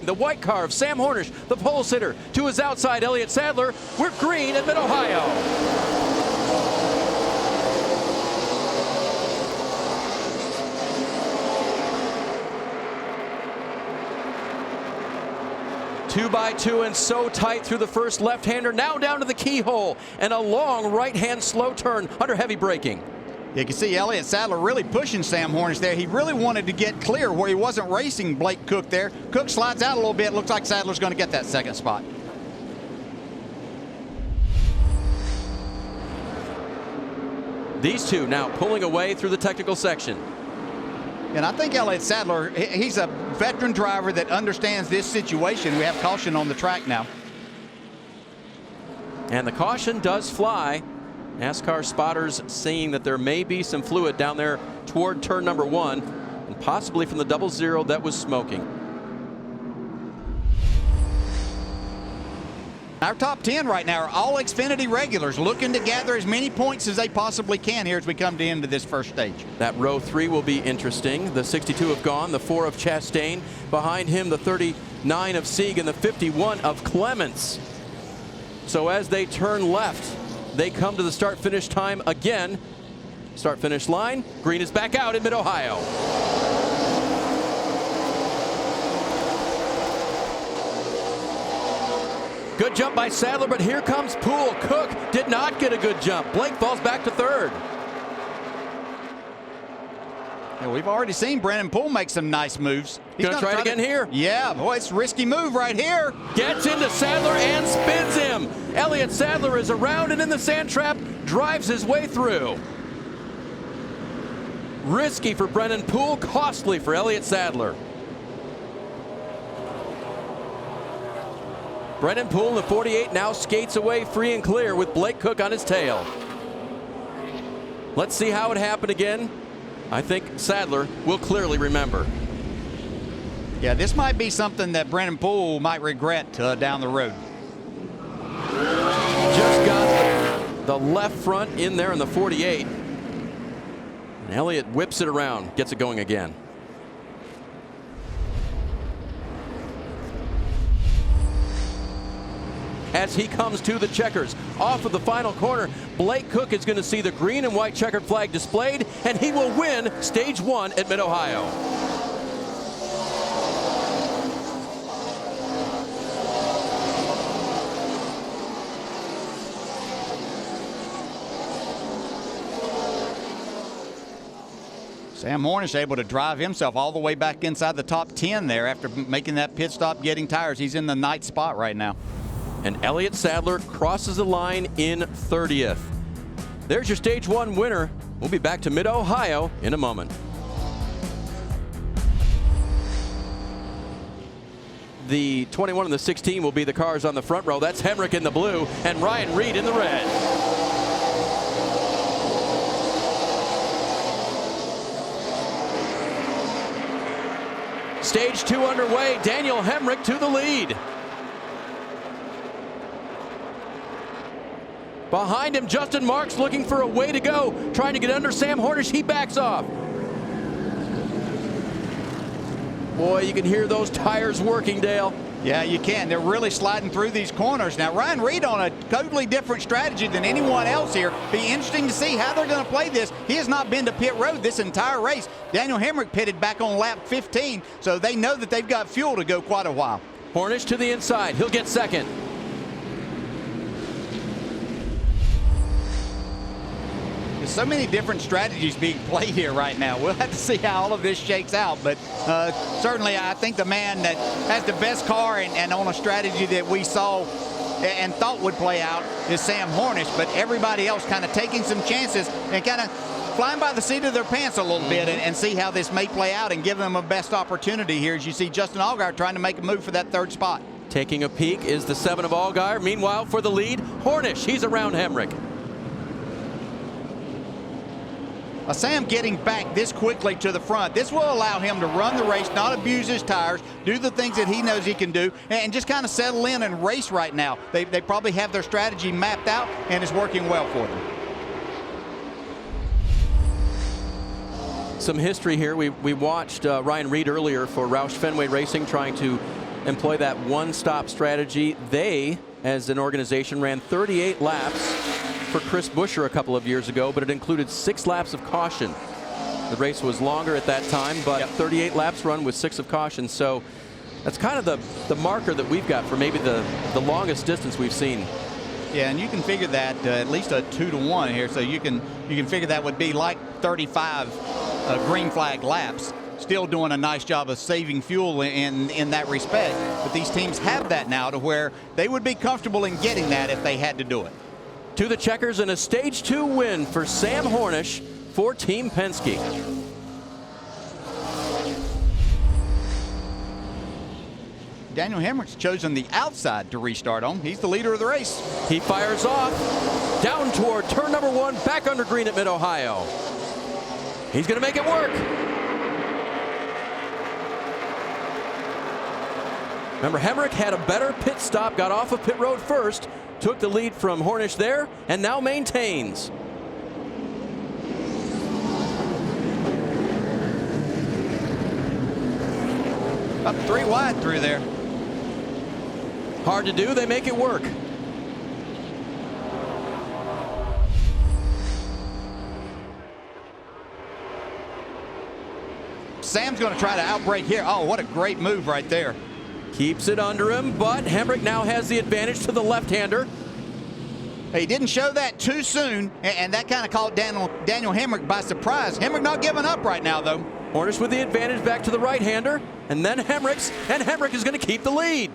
The white car of Sam Hornish, the pole sitter. To his outside, Elliott Sadler. We're green at Mid-Ohio. 2x2 and so tight through the first left-hander. Now down to the keyhole and a long right-hand slow turn under heavy braking. You can see Elliott Sadler really pushing Sam Hornish there. He really wanted to get clear where he wasn't racing Blake Cook there. Cook slides out a little bit. Looks like Sadler's going to get that second spot. These two now pulling away through the technical section. And I think Elliott Sadler, he's a veteran driver that understands this situation. We have caution on the track now. And the caution does fly. NASCAR spotters seeing that there may be some fluid down there toward turn number 1 and possibly from the double zero that was smoking. Our top 10 right now are all Xfinity regulars looking to gather as many points as they possibly can here as we come to the end of this first stage. That row 3 will be interesting. The 62 have gone, the 4 of Chastain. Behind him, the 39 of Sieg and the 51 of Clements. So as they turn left, they come to the start-finish time again. Start-finish line. Green is back out in Mid-Ohio. Good jump by Sadler, but here comes Poole. Cook did not get a good jump. Blake falls back to third. Yeah, we've already seen Brennan Poole make some nice moves. He's going to try it again here. Yeah, boy, it's a risky move right here. Gets into Sadler and spins him. Elliott Sadler is around and in the sand trap, drives his way through. Risky for Brennan Poole, costly for Elliott Sadler. Brennan Poole in the 48 now skates away free and clear with Blake Cook on his tail. Let's see how it happened again. I think Sadler will clearly remember. Yeah, this might be something that Brennan Poole might regret down the road. Just got the left front in there in the 48. And Elliott whips it around, gets it going again. As he comes to the checkers off of the final corner, Blake Cook is going to see the green and white checkered flag displayed, and he will win stage 1 at Mid-Ohio. Sam Hornish able to drive himself all the way back inside the top 10 there after making that pit stop, getting tires. He's in the ninth spot right now. And Elliott Sadler crosses the line in 30th. There's your stage 1 winner. We'll be back to Mid-Ohio in a moment. The 21 and the 16 will be the cars on the front row. That's Hemrick in the blue and Ryan Reed in the red. Stage 2 underway. Daniel Hemrick to the lead. Behind him, Justin Marks looking for a way to go, trying to get under Sam Hornish. He backs off. Boy, you can hear those tires working, Dale. Yeah, you can. They're really sliding through these corners. Now, Ryan Reed on a totally different strategy than anyone else here. Be interesting to see how they're going to play this. He has not been to pit road this entire race. Daniel Hemrick pitted back on lap 15, so they know that they've got fuel to go quite a while. Hornish to the inside. He'll get second. There's so many different strategies being played here right now. We'll have to see how all of this shakes out. But certainly I think the man that has the best car and on a strategy that we saw and thought would play out is Sam Hornish. But everybody else kind of taking some chances and kind of flying by the seat of their pants a little bit and see how this may play out and give them a best opportunity here as you see Justin Allgaier trying to make a move for that third spot. Taking a peek is the 7 of Allgaier. Meanwhile, for the lead, Hornish. He's around Hemrick. Sam getting back this quickly to the front, this will allow him to run the race, not abuse his tires, do the things that he knows he can do, and just kind of settle in and race right now. They probably have their strategy mapped out, and it's working well for them. Some history here. We watched Ryan Reed earlier for Roush Fenway Racing trying to and play that one-stop strategy. They, as an organization, ran 38 laps for Chris Buescher a couple of years ago, but it included 6 laps of caution. The race was longer at that time, but 38 laps run with 6 of caution. So that's kind of the marker that we've got for maybe the longest distance we've seen. Yeah, and you can figure that at least a 2-to-1 here, so you can figure that would be like 35 green flag laps. Still doing a nice job of saving fuel in that respect. But these teams have that now to where they would be comfortable in getting that if they had to do it. To the checkers and a stage 2 win for Sam Hornish for Team Penske. Daniel Hemrick's chosen the outside to restart on. He's the leader of the race. He fires off down toward turn number 1, back under green at Mid-Ohio. He's going to make it work. Remember, Hemrick had a better pit stop, got off of pit road first, took the lead from Hornish there, and now maintains. Up 3 wide through there. Hard to do, they make it work. Sam's going to try to outbrake here. Oh, what a great move right there. Keeps it under him, but Hemrick now has the advantage to the left-hander. He didn't show that too soon, and that kind of caught Daniel Hemrick by surprise. Hemrick not giving up right now, though. Hornish with the advantage back to the right-hander, and then Hemrick's, and Hemrick is going to keep the lead.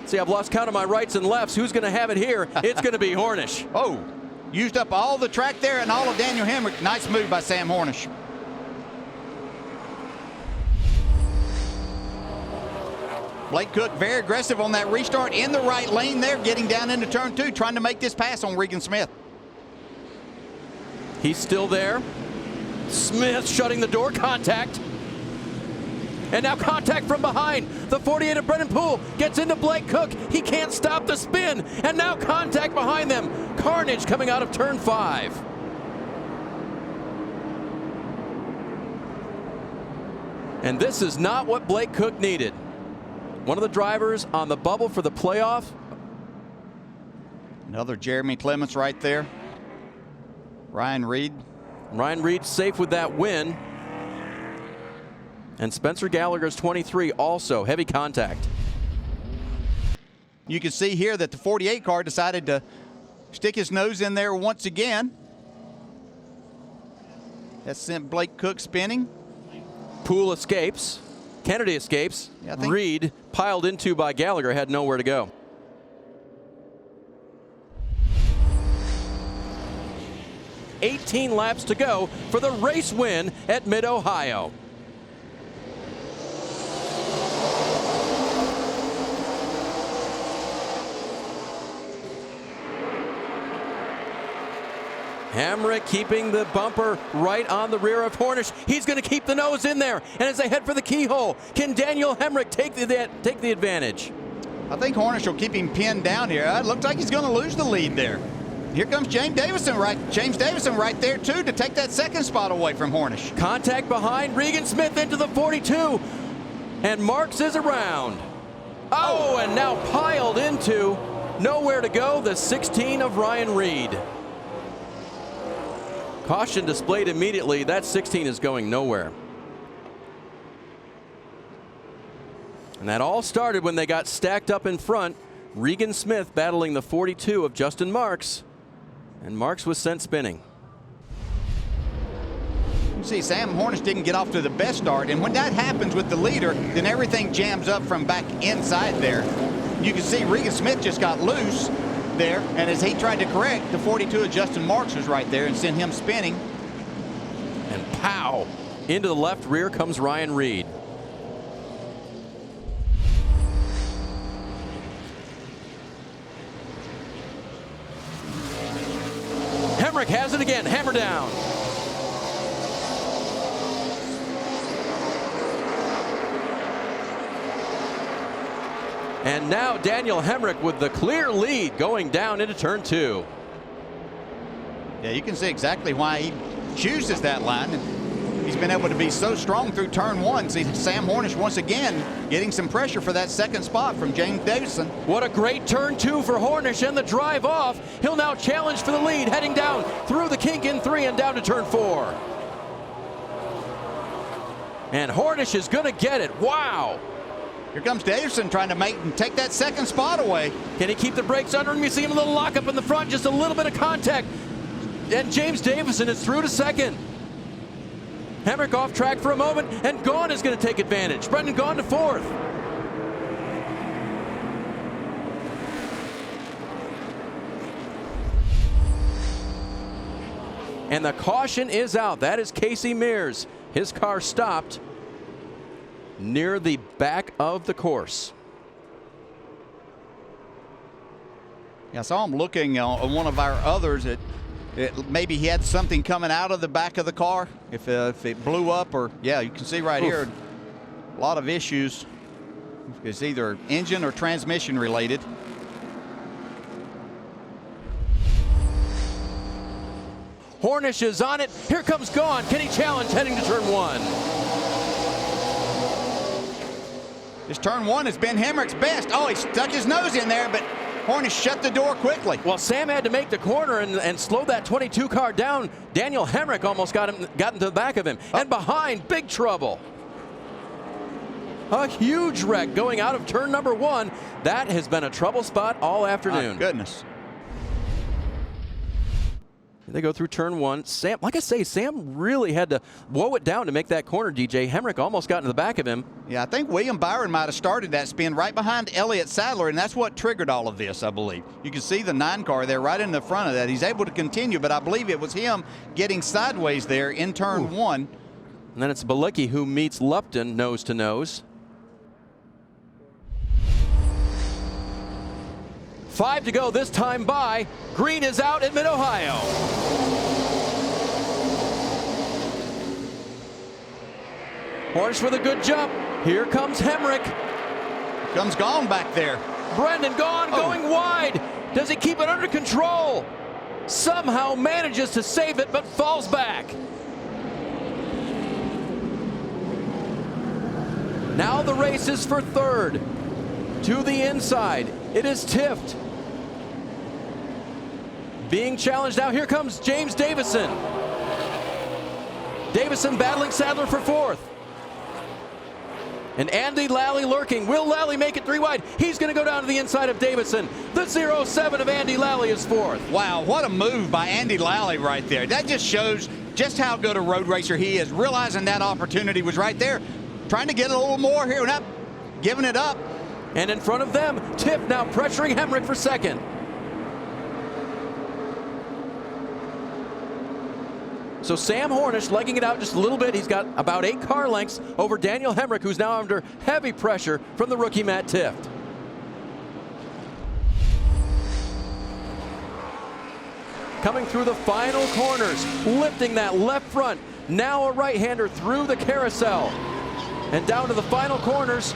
See, I've lost count of my rights and lefts. Who's going to have it here? It's going to be Hornish. Oh, used up all the track there and all of Daniel Hemrick. Nice move by Sam Hornish. Blake Cook very aggressive on that restart in the right lane there, getting down into turn 2, trying to make this pass on Regan Smith. He's still there. Smith shutting the door, contact. And now contact from behind. The 48 of Brennan Poole gets into Blake Cook. He can't stop the spin. And now contact behind them. Carnage coming out of turn 5. And this is not what Blake Cook needed. One of the drivers on the bubble for the playoff. Another Jeremy Clements right there. Ryan Reed. Ryan Reed safe with that win. And Spencer Gallagher's 23 also. Heavy contact. You can see here that the 48 car decided to stick his nose in there once again. That sent Blake Cook spinning. Poole escapes. Kennedy escapes. Yeah, Reed, piled into by Gallagher, had nowhere to go. $18 laps to go for the race win at Mid-Ohio. Hemrick keeping the bumper right on the rear of Hornish. He's going to keep the nose in there. And as they head for the keyhole, can Daniel Hemrick take the advantage? I think Hornish will keep him pinned down here. It looks like he's going to lose the lead there. Here comes James Davison right there, too, to take that second spot away from Hornish. Contact behind. Regan Smith into the 42. And Marks is around. Oh, and now piled into, nowhere to go, the 16 of Ryan Reed. Caution displayed immediately. That 16 is going nowhere. And that all started when they got stacked up in front. Regan Smith battling the 42 of Justin Marks. And Marks was sent spinning. You see, Sam Hornish didn't get off to the best start. And when that happens with the leader, then everything jams up from back inside there. You can see Regan Smith just got loose there, and as he tried to correct, the 42 of Justin Marks was right there and sent him spinning. And pow! Into the left rear comes Ryan Reed. Hemrick has it again. Hammer down. And now Daniel Hemrick with the clear lead going down into turn 2. Yeah, you can see exactly why he chooses that line. And he's been able to be so strong through turn one. See Sam Hornish once again getting some pressure for that second spot from James Davison. What a great turn two for Hornish and the drive off. He'll now challenge for the lead, heading down through the kink in 3 and down to turn 4. And Hornish is going to get it. Wow. Here comes Davison trying to take that second spot away. Can he keep the brakes under him? You see him a little lock up in the front, just a little bit of contact. And James Davison is through to second. Hemrick off track for a moment, and Gaughan is going to take advantage. Brendan Gaughan to 4th. And the caution is out. That is Casey Mears. His car stopped near the back of the course. Yeah, I saw him looking on one of our others. Maybe he had something coming out of the back of the car. If it blew up, or yeah, you can see right here, a lot of issues. It's either engine or transmission related. Hornish is on it. Here comes Gaughan. Can he challenge heading to turn 1? This turn 1 has been Hemrick's best. Oh, he stuck his nose in there, but Hornish shut the door quickly. Well, Sam had to make the corner and slow that 22 car down. Daniel Hemrick almost got into the back of him. And behind, big trouble. A huge wreck going out of turn number 1. That has been a trouble spot all afternoon. My goodness. They go through turn 1. Sam, like I say, Sam really had to woe it down to make that corner, DJ. Hemrick almost got into the back of him. Yeah, I think William Byron might have started that spin right behind Elliott Sadler, and that's what triggered all of this, I believe. You can see the 9 car there right in the front of that. He's able to continue, but I believe it was him getting sideways there in turn 1. And then it's Balicki who meets Lupton nose to nose. 5 to go this time by. Green is out at Mid-Ohio. Hornish with a good jump. Here comes Hemrick. Here comes Gaughan back there. Brendan Gaughan going wide. Does he keep it under control? Somehow manages to save it, but falls back. Now the race is for 3rd. To the inside, it is Tift. Being challenged now, here comes James Davison. Davison battling Sadler for 4th. And Andy Lally lurking. Will Lally make it 3 wide? He's going to go down to the inside of Davison. The 07 of Andy Lally is 4th. Wow, what a move by Andy Lally right there. That just shows just how good a road racer he is, realizing that opportunity was right there. Trying to get a little more here, not giving it up. And in front of them, Tiff now pressuring Hemrick for 2nd. So Sam Hornish legging it out just a little bit. He's got about 8 car lengths over Daniel Hemrick, who's now under heavy pressure from the rookie Matt Tift. Coming through the final corners, lifting that left front. Now a right-hander through the carousel. And down to the final corners.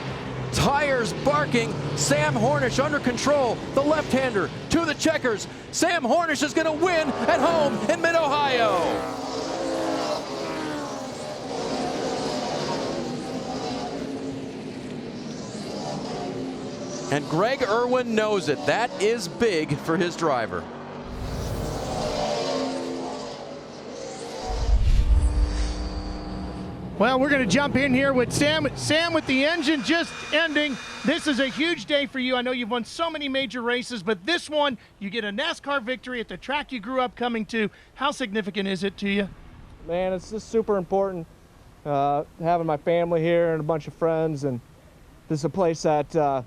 Tires barking. Sam Hornish under control. The left-hander to the checkers. Sam Hornish is going to win at home in Mid-Ohio. And Greg Irwin knows it. That is big for his driver. Well, we're going to jump in here with Sam. Sam, with the engine just ending, this is a huge day for you. I know you've won so many major races, but this one, you get a NASCAR victory at the track you grew up coming to. How significant is it to you? Man, it's just super important having my family here and a bunch of friends. And this is a place that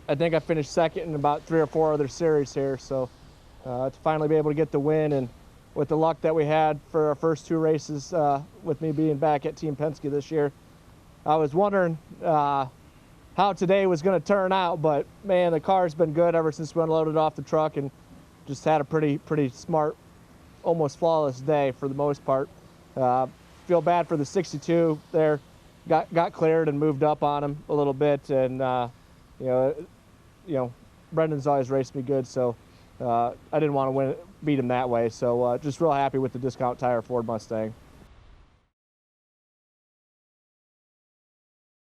I think I finished 2nd in about 3 or 4 other series here. So to finally be able to get the win, and with the luck that we had for our first 2 races with me being back at Team Penske this year, I was wondering how today was going to turn out, but man, the car's been good ever since we unloaded off the truck and just had a pretty smart, almost flawless day for the most part. Feel bad for the 62 there. Got cleared and moved up on him a little bit, and you know, Brendan's always raced me good, so I didn't want to beat him that way. So just real happy with the discount tire Ford Mustang.